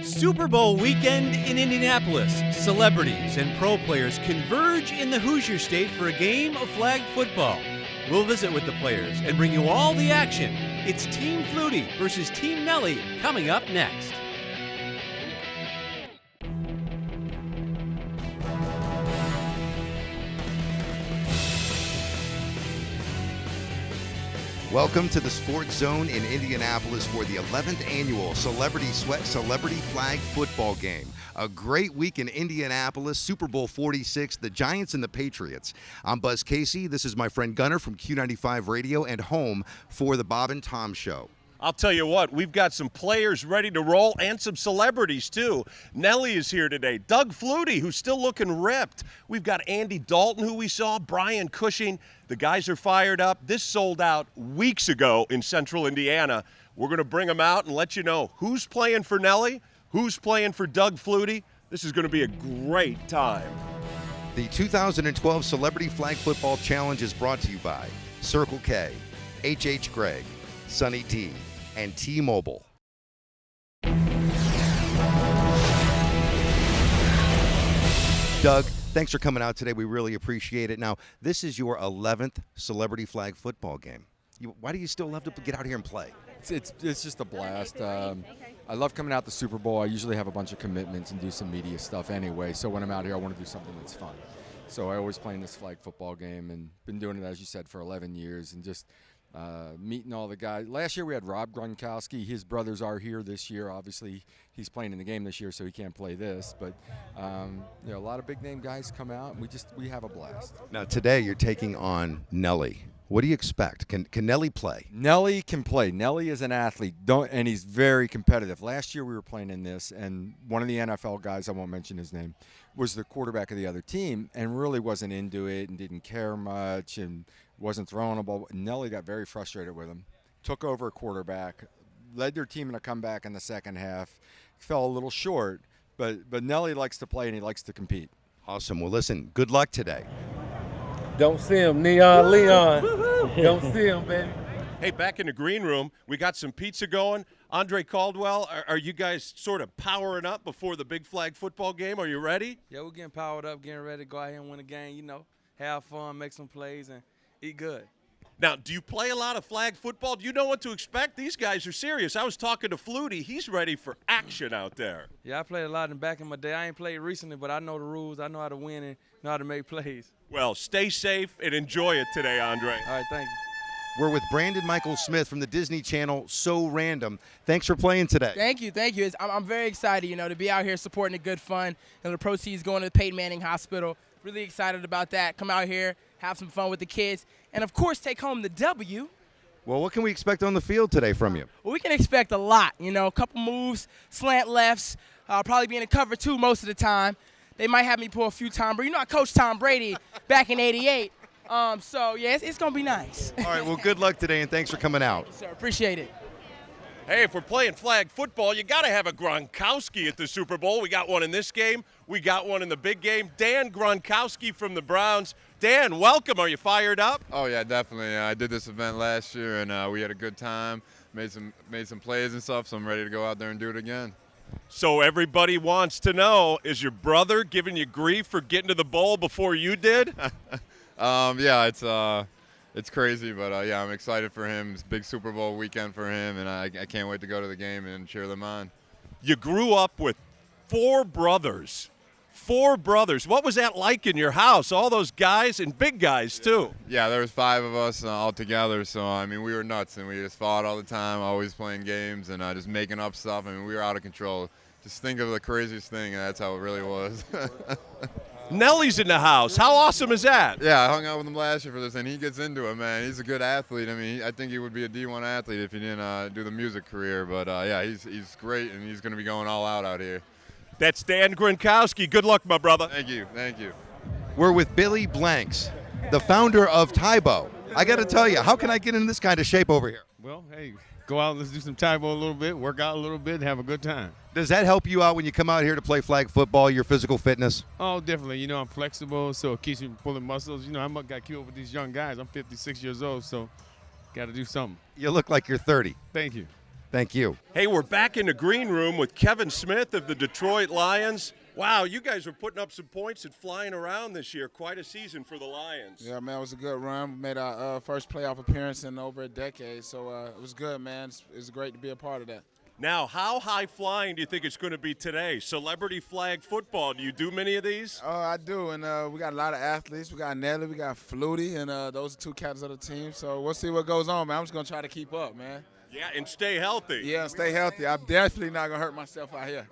Super Bowl weekend in Indianapolis. Celebrities and pro players converge in the Hoosier State for a game of flag football. We'll visit with the players and bring you all the action. It's Team Flutie versus Team Nelly coming up next. Welcome to the Sports Zone in Indianapolis for the 11th annual Celebrity Flag Football Game. A great week in Indianapolis, Super Bowl 46, the Giants and the Patriots. I'm Buzz Casey. This is my friend Gunner from Q95 Radio and home for the Bob and Tom Show. I'll tell you what, we've got some players ready to roll and some celebrities, too. Nelly is here today. Doug Flutie, who's still looking ripped. We've got Andy Dalton, who we saw, Brian Cushing. The guys are fired up. This sold out weeks ago in central Indiana. We're going to bring them out and let you know who's playing for Nelly, who's playing for Doug Flutie. This is going to be a great time. The 2012 Celebrity Flag Football Challenge is brought to you by Circle K, H.H. Gregg, Sunny D, and T-Mobile. Doug, thanks for coming out today. We really appreciate it. Now, this is your 11th Celebrity Flag Football Game. Why do you still love to get out here and play? It's just a blast. I love coming out the Super Bowl. I usually have a bunch of commitments and do some media stuff anyway. So when I'm out here, I want to do something that's fun. So I always play in this flag football game and been doing it, as you said, for 11 years and just meeting all the guys. Last year we had Rob Gronkowski. His brothers are here this year. Obviously, he's playing in the game this year, so he can't play this. But a lot of big-name guys come out, and we have a blast. Now, today you're taking on Nelly. What do you expect? Can Nelly play? Nelly can play. Nelly is an athlete, and he's very competitive. Last year we were playing in this, and one of the NFL guys, I won't mention his name, was the quarterback of the other team and really wasn't into it and didn't care much and wasn't throwing a ball. Nelly got very frustrated with him, took over a quarterback, led their team in a comeback in the second half, fell a little short, but Nelly likes to play and he likes to compete. Awesome. Well, listen, good luck today. Don't see him, Neon Leon. Don't see him, baby. Hey, back in the green room, we got some pizza going. Andre Caldwell, are you guys sort of powering up before the big flag football game? Are you ready? Yeah, we're getting powered up, getting ready to go out here and win a game, have fun, make some plays, and eat good. Now, do you play a lot of flag football? Do you know what to expect? These guys are serious. I was talking to Flutie. He's ready for action out there. Yeah, I played a lot back in my day. I ain't played recently, but I know the rules. I know how to win and know how to make plays. Well, stay safe and enjoy it today, Andre. All right, thank you. We're with Brandon Michael Smith from the Disney Channel, So Random. Thanks for playing today. Thank you. I'm very excited, to be out here supporting the good fun. The proceeds going to the Peyton Manning Hospital. Really excited about that. Come out here, have some fun with the kids, and, of course, take home the W. Well, what can we expect on the field today from you? Well, we can expect a lot, a couple moves, slant lefts, probably be in a cover two most of the time. They might have me pull a few Tom Brady. I coached Tom Brady back in '88. So, yeah, it's going to be nice. All right, well, good luck today, and thanks for coming out. Yes, sir. Appreciate it. Hey, if we're playing flag football, you got to have a Gronkowski at the Super Bowl. We got one in this game. We got one in the big game. Dan Gronkowski from the Browns. Dan, welcome. Are you fired up? Oh, yeah, definitely. I did this event last year, and we had a good time, made some plays and stuff, so I'm ready to go out there and do it again. So everybody wants to know, is your brother giving you grief for getting to the bowl before you did? Yeah, it's crazy, but I'm excited for him. It's a big Super Bowl weekend for him, and I can't wait to go to the game and cheer them on. You grew up with four brothers. What was that like in your house? All those guys and big guys, too. Yeah, there was 5 of us all together, so, we were nuts, and we just fought all the time, always playing games and just making up stuff. We were out of control. Just think of the craziest thing, and that's how it really was. Nelly's in the house. How awesome is that? Yeah, I hung out with him last year for this, and he gets into it, man. He's a good athlete. I think he would be a D1 athlete if he didn't do the music career. But, he's great, and he's going to be going all out here. That's Dan Gronkowski. Good luck, my brother. Thank you. We're with Billy Blanks, the founder of Tybo. I got to tell you, how can I get in this kind of shape over here? Well, hey, go out, let's do some Tybo a little bit, work out a little bit, and have a good time. Does that help you out when you come out here to play flag football, your physical fitness? Oh, definitely. I'm flexible, so it keeps me pulling muscles. I'm got to keep up with these young guys. I'm 56 years old, so got to do something. You look like you're 30. Thank you. Thank you. Hey, we're back in the green room with Kevin Smith of the Detroit Lions. Wow, you guys are putting up some points and flying around this year. Quite a season for the Lions. Yeah, man, it was a good run. We made our first playoff appearance in over a decade, so it was good, man. It's great to be a part of that. Now, how high flying do you think it's going to be today? Celebrity flag football. Do you do many of these? I do, and we got a lot of athletes. We got Nelly, we got Flutie, and those are two captains of the team. So we'll see what goes on, man. I'm just going to try to keep up, man. Yeah, and stay healthy. Yeah, stay healthy. I'm definitely not going to hurt myself out here.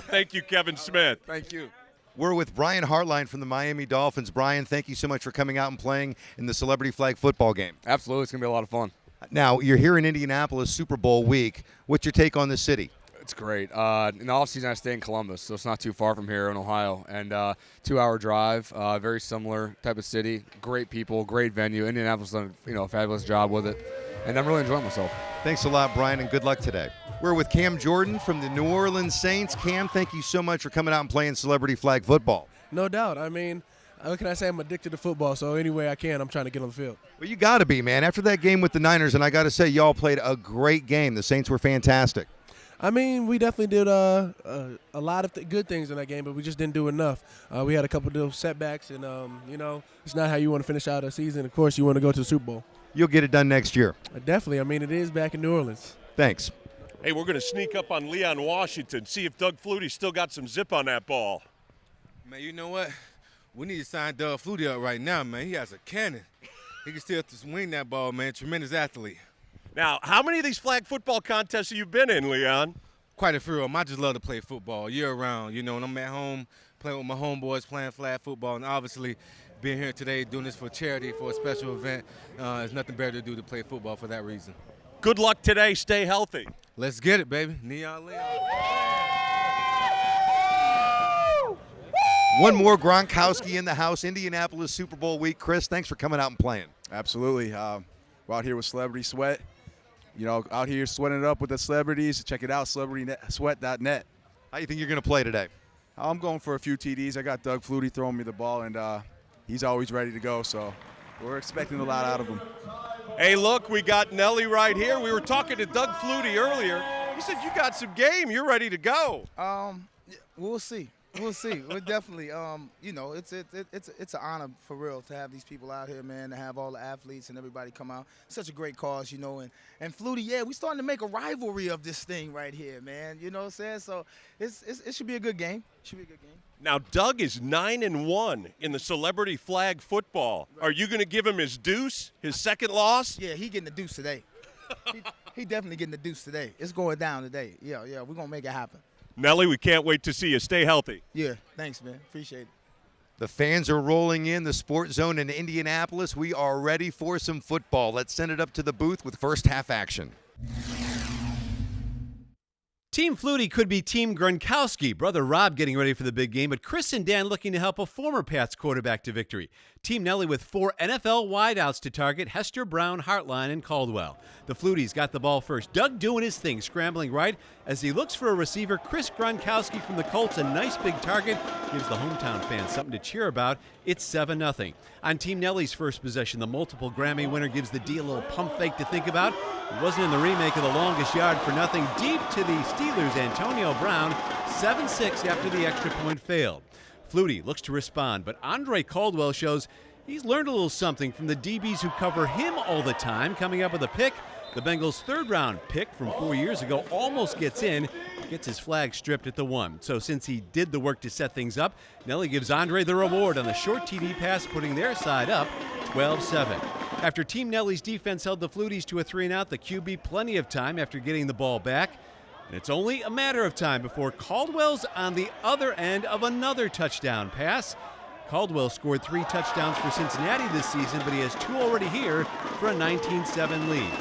Thank you, Kevin Smith. Thank you. We're with Brian Hartline from the Miami Dolphins. Brian, thank you so much for coming out and playing in the celebrity flag football game. Absolutely. It's going to be a lot of fun. Now, you're here in Indianapolis, Super Bowl week. What's your take on the city? It's great. In the offseason, I stay in Columbus, so it's not too far from here in Ohio. And 2-hour drive, very similar type of city. Great people, great venue. Indianapolis done a fabulous job with it. And I'm really enjoying myself. Thanks a lot, Brian, and good luck today. We're with Cam Jordan from the New Orleans Saints. Cam, thank you so much for coming out and playing celebrity flag football. No doubt. I mean, what can I say? I'm addicted to football, so any way I can, I'm trying to get on the field. Well, you got to be, man. After that game with the Niners, and I got to say, y'all played a great game. The Saints were fantastic. I mean, we definitely did a lot of good things in that game, but we just didn't do enough. We had a couple of little setbacks, and, it's not how you want to finish out a season. Of course, you want to go to the Super Bowl. You'll get it done next year. Definitely. I mean, it is back in New Orleans. Thanks. Hey, we're going to sneak up on Leon Washington, see if Doug Flutie still got some zip on that ball. Man, you know what? We need to sign Doug Flutie up right now, man. He has a cannon. He can still swing that ball, man. Tremendous athlete. Now, how many of these flag football contests have you been in, Leon? Quite a few of them. I just love to play football year-round. You know, when I'm at home playing with my homeboys, playing flag football, and obviously being here today doing this for charity, for a special event, there's nothing better to do to play football for that reason. Good luck today. Stay healthy. Let's get it, baby. Neon Leon. One more Gronkowski in the house. Indianapolis Super Bowl week. Chris, thanks for coming out and playing. Absolutely. We're out here with Celebrity Sweat. Out here sweating it up with the celebrities. Check it out, celebritysweat.net. How do you think you're going to play today? I'm going for a few TDs. I got Doug Flutie throwing me the ball, and he's always ready to go, so we're expecting a lot out of him. Hey, look, we got Nelly right here. We were talking to Doug Flutie earlier. He said you got some game. You're ready to go. We'll see. We'll see. We're definitely, it's an honor for real to have these people out here, man, to have all the athletes and everybody come out. Such a great cause, and Flutie, yeah, we're starting to make a rivalry of this thing right here, man. You know what I'm saying? So it should be a good game. Now, Doug is 9-1 in the celebrity flag football. Right. Are you going to give him his deuce, his second loss? Yeah, he getting the deuce today. he definitely getting the deuce today. It's going down today. Yeah, we're going to make it happen. Nelly, we can't wait to see you. Stay healthy. Yeah, thanks, man. Appreciate it. The fans are rolling in the Sports Zone in Indianapolis. We are ready for some football. Let's send it up to the booth with first half action. Team Flutie could be Team Gronkowski. Brother Rob getting ready for the big game, but Chris and Dan looking to help a former Pats quarterback to victory. Team Nelly with 4 NFL wideouts to target: Hester, Brown, Hartline, and Caldwell. The Fluties got the ball first. Doug doing his thing, scrambling right as he looks for a receiver. Chris Gronkowski from the Colts, a nice big target, gives the hometown fans something to cheer about. It's 7-0. On Team Nelly's first possession, the multiple Grammy winner gives the D a little pump fake to think about. It wasn't in the remake of The Longest Yard for nothing. Deep to the Steelers' Antonio Brown, 7-6 after the extra point failed. Flutie looks to respond, but Andre Caldwell shows he's learned a little something from the DBs who cover him all the time, coming up with a pick. The Bengals' third-round pick from 4 years ago almost gets in, gets his flag stripped at the 1. So since he did the work to set things up, Nelly gives Andre the reward on the short TD pass, putting their side up 12-7. After Team Nelly's defense held the Fluties to a 3-and-out, the QB plenty of time after getting the ball back. And it's only a matter of time before Caldwell's on the other end of another touchdown pass. Caldwell scored 3 touchdowns for Cincinnati this season, but he has 2 already here for a 19-7 lead.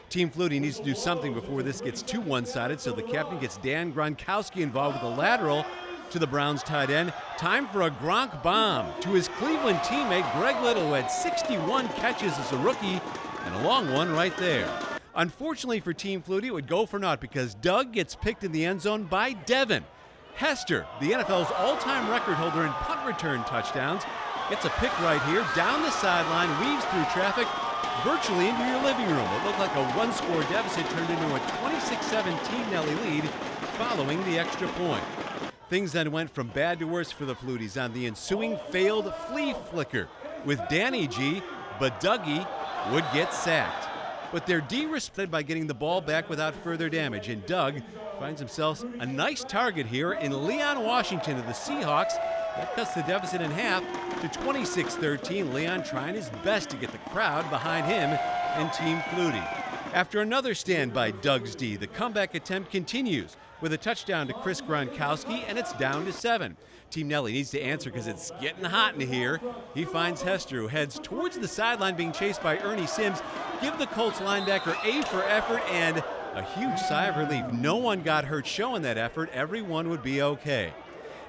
Team Flutie needs to do something before this gets too one-sided, so the captain gets Dan Gronkowski involved with a lateral to the Browns tight end. Time for a Gronk bomb to his Cleveland teammate Greg Little, who had 61 catches as a rookie, and a long one right there. Unfortunately for Team Flutie, it would go for naught because Doug gets picked in the end zone by Devin. Hester, the NFL's all-time record holder in punt return touchdowns, gets a pick right here, down the sideline, weaves through traffic, virtually into your living room. It looked like a one-score deficit turned into a 26-7 Team Nelly lead following the extra point. Things then went from bad to worse for the Fluties on the ensuing failed flea flicker, with Danny G, but Dougie would get sacked. But they're de-risked by getting the ball back without further damage, and Doug finds himself a nice target here in Leon Washington of the Seahawks. That cuts the deficit in half to 26-13. Leon trying his best to get the crowd behind him and Team Flutie. After another stand by Doug's D, the comeback attempt continues with a touchdown to Chris Gronkowski, and it's down to 7. Team Nelly needs to answer because it's getting hot in here. He finds Hester, who heads towards the sideline being chased by Ernie Sims. Give the Colts linebacker A for effort and a huge sigh of relief. No one got hurt showing that effort. Everyone would be okay.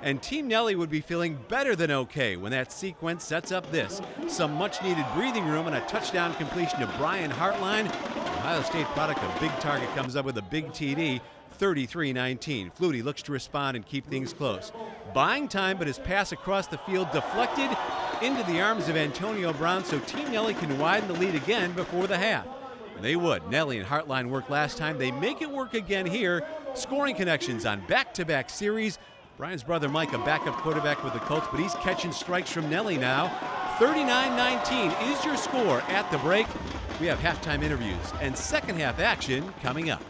And Team Nelly would be feeling better than okay when that sequence sets up this. Some much-needed breathing room and a touchdown completion to Brian Hartline. Ohio State product, a big target, comes up with a big TD, 33-19. Flutie looks to respond and keep things close. Buying time, but his pass across the field deflected into the arms of Antonio Brown, so Team Nelly can widen the lead again before the half. And they would. Nelly and Hartline worked last time. They make it work again here. Scoring connections on back-to-back series. Brian's brother Mike, a backup quarterback with the Colts, but he's catching strikes from Nelly now. 39-19 is your score at the break. We have halftime interviews and second half action coming up.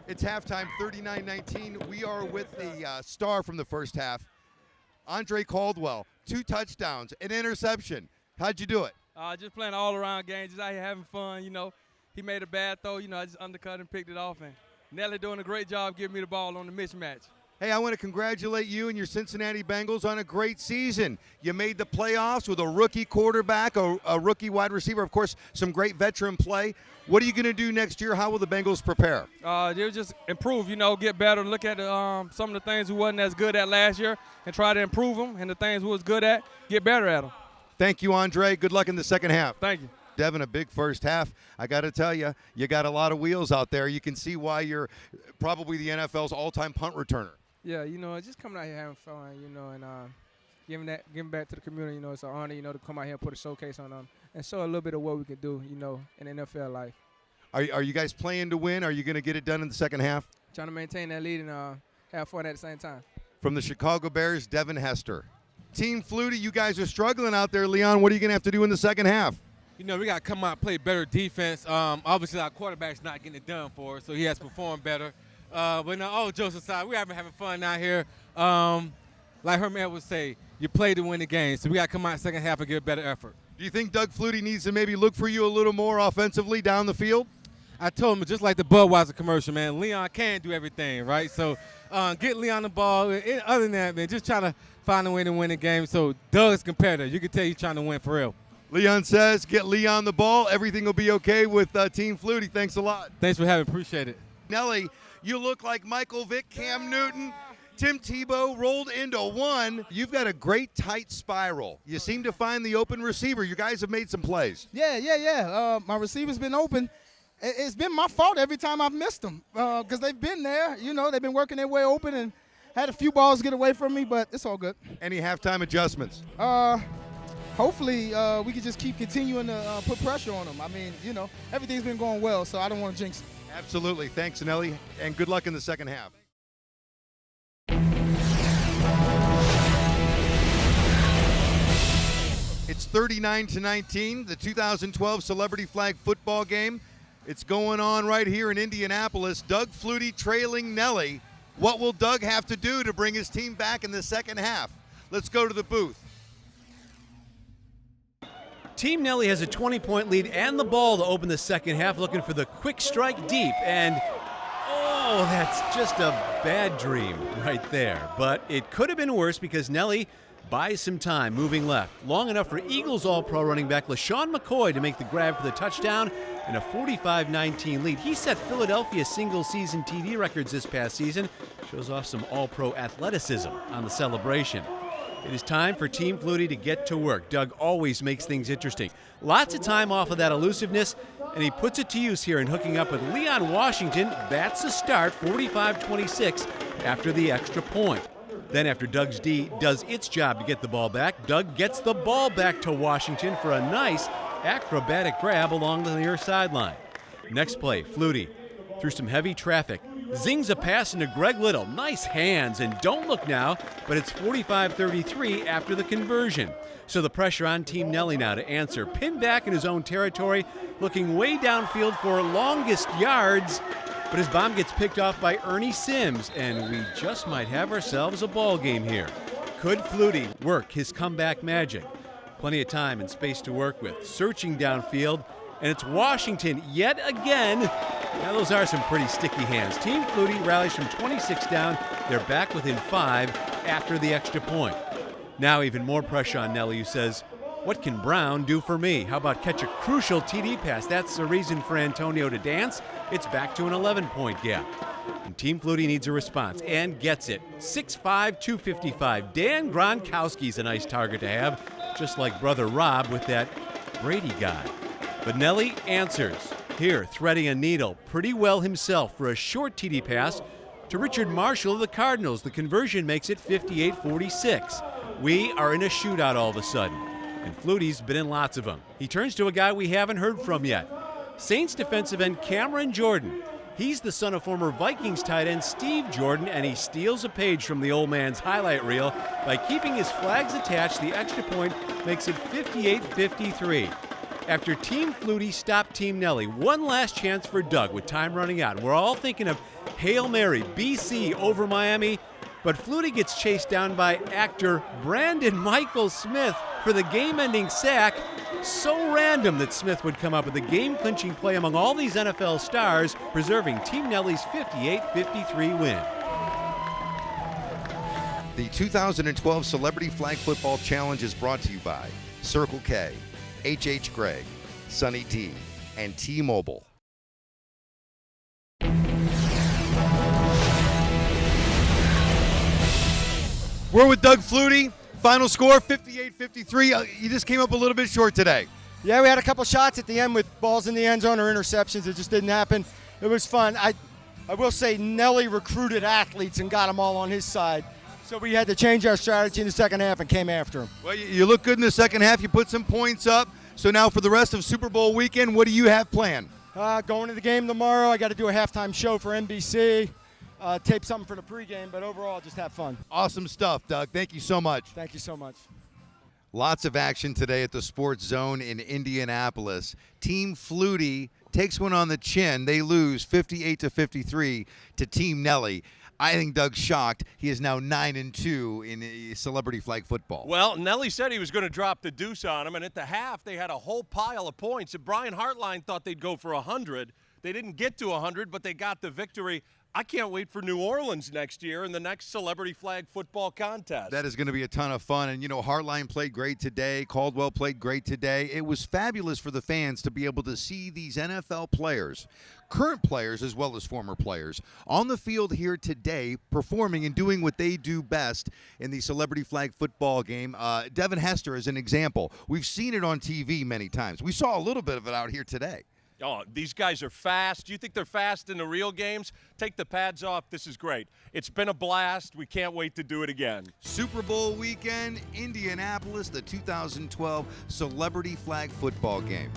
It's halftime, 39-19. We are with the star from the first half, Andre Caldwell. 2 touchdowns, an interception. How'd you do it? Just playing all-around game, just out here having fun, He made a bad throw, I just undercut and picked it off. And Nelly doing a great job giving me the ball on the mismatch. Hey, I want to congratulate you and your Cincinnati Bengals on a great season. You made the playoffs with a rookie quarterback, a rookie wide receiver, of course, some great veteran play. What are you going to do next year? How will the Bengals prepare? They'll just improve, get better, look at some of the things we wasn't as good at last year and try to improve them, and the things we was good at, get better at them. Thank you, Andre. Good luck in the second half. Thank you. Devin, a big first half. I got to tell you, you got a lot of wheels out there. You can see why you're probably the NFL's all-time punt returner. Yeah, just coming out here having fun, and giving back to the community. It's an honor, to come out here and put a showcase on them and show a little bit of what we can do, in NFL life. Are you guys playing to win? Are you going to get it done in the second half? Trying to maintain that lead and have fun at the same time. From the Chicago Bears, Devin Hester. Team Flutie, you guys are struggling out there. Leon, what are you going to have to do in the second half? We got to come out and play better defense. Obviously, our quarterback's not getting it done for us, so he has to perform better. But no, all jokes aside, we're having fun out here. Like Herman would say, you play to win the game, so we got to come out second half and give a better effort. Do you think Doug Flutie needs to maybe look for you a little more offensively down the field? I told him, just like the Budweiser commercial, man, Leon can't do everything, right? So get Leon the ball. Other than that, man, just trying to find a way to win the game. So Doug's competitive. You can tell he's trying to win for real. Leon says, get Leon the ball. Everything will be okay with Team Flutie. Thanks a lot. Thanks for having me. Appreciate it. Nelly, you look like Michael Vick, Cam Newton, Tim Tebow rolled into one. You've got a great tight spiral. You seem to find the open receiver. You guys have made some plays. Yeah. My receiver's been open. It's been my fault every time I've missed them because they've been there. They've been working their way open and had a few balls get away from me, but it's all good. Any halftime adjustments? Hopefully we can just keep continuing to put pressure on them. I mean, everything's been going well, so I don't want to jinx it. Absolutely. Thanks, Nelly, and good luck in the second half. It's 39-19, the 2012 Celebrity Flag Football game. It's going on right here in Indianapolis. Doug Flutie trailing Nelly. What will Doug have to do to bring his team back in the second half? Let's go to the booth. Team Nelly has a 20-point lead and the ball to open the second half, looking for the quick strike deep. And, oh, that's just a bad dream right there. But it could have been worse because Nelly buys some time moving left. Long enough for Eagles All-Pro running back Lesean Mccoy to make the grab for the touchdown and a 45-19 lead. He set Philadelphia single-season TD records this past season. Shows off some All-Pro athleticism on the celebration. It is time for Team Flutie to get to work. Doug always makes things interesting. Lots of time off of that elusiveness. and he puts it to use here in hooking up with Leon Washington. That's a start, 45-26 after the extra point. Then after Doug's D does its job to get the ball back, Doug gets the ball back to Washington for a nice acrobatic grab along the near sideline. Next play, Flutie, through some heavy traffic, zings a pass into Greg Little. Nice hands, and don't look now, but it's 45-33 after the conversion. So the pressure on Team Nelly now to answer. Pinned back in his own territory, looking way downfield for longest yards, but his bomb gets picked off by Ernie Sims, and we just might have ourselves a ball game here. Could Flutie work his comeback magic? Plenty of time and space to work with. Searching downfield, and it's Washington yet again. Now those are some pretty sticky hands. Team Flutie rallies from 26 down. They're back within 5 after the extra point. Now even more pressure on Nelly, who says, what can Brown do for me? How about catch a crucial TD pass? That's the reason for Antonio to dance. It's back to an 11-point gap. And Team Flutie needs a response and gets it. 6'5", 255. Dan Gronkowski's a nice target to have, just like brother Rob with that Brady guy. But Nelly answers. Here, threading a needle pretty well himself for a short TD pass to Richard Marshall of the Cardinals. The conversion makes it 58-46. We are in a shootout all of a sudden, and Flutie's been in lots of them. He turns to a guy we haven't heard from yet. Saints defensive end Cameron Jordan. He's the son of former Vikings tight end Steve Jordan, and he steals a page from the old man's highlight reel by keeping his flags attached. The extra point makes it 58-53. After Team Flutie stopped Team Nelly, one last chance for Doug with time running out. We're all thinking of Hail Mary, BC over Miami, but Flutie gets chased down by actor Brandon Michael Smith for the game-ending sack. So random that Smith would come up with a game-clinching play among all these NFL stars, preserving Team Nelly's 58-53 win. The 2012 Celebrity Flag Football Challenge is brought to you by Circle K, H.H. Gregg, Sunny D, and T-Mobile. We're with Doug Flutie. Final score, 58-53. You just came up a little bit short today. Yeah, we had a couple shots at the end with balls in the end zone or interceptions. It just didn't happen. It was fun. I will say Nelly recruited athletes and got them all on his side. So we had to change our strategy in the second half and came after him. Well, you look good in the second half. You put some points up. So now for the rest of Super Bowl weekend, what do you have planned? Going to the game tomorrow. I got to do a halftime show for NBC. Tape something for the pregame, but overall, just have fun. Awesome stuff, Doug. Thank you so much. Thank you so much. Lots of action today at the Sports Zone in Indianapolis. Team Flutie takes one on the chin. They lose 58-53 to Team Nelly. I think Doug's shocked. He is now 9-2 in celebrity flag football. Well, Nelly said he was going to drop the deuce on him, and at the half, they had a whole pile of points. And Brian Hartline thought they'd go for 100. They didn't get to 100, but they got the victory. I can't wait for New Orleans next year in the next celebrity flag football contest. That is going to be a ton of fun. And, Hartline played great today. Caldwell played great today. It was fabulous for the fans to be able to see these NFL players, current players as well as former players, on the field here today performing and doing what they do best in the celebrity flag football game. Devin Hester is an example. We've seen it on TV many times. We saw a little bit of it out here today. Oh, these guys are fast. You think they're fast in the real games? Take the pads off. This is great. It's been a blast. We can't wait to do it again. Super Bowl weekend, Indianapolis, the 2012 Celebrity Flag Football Game.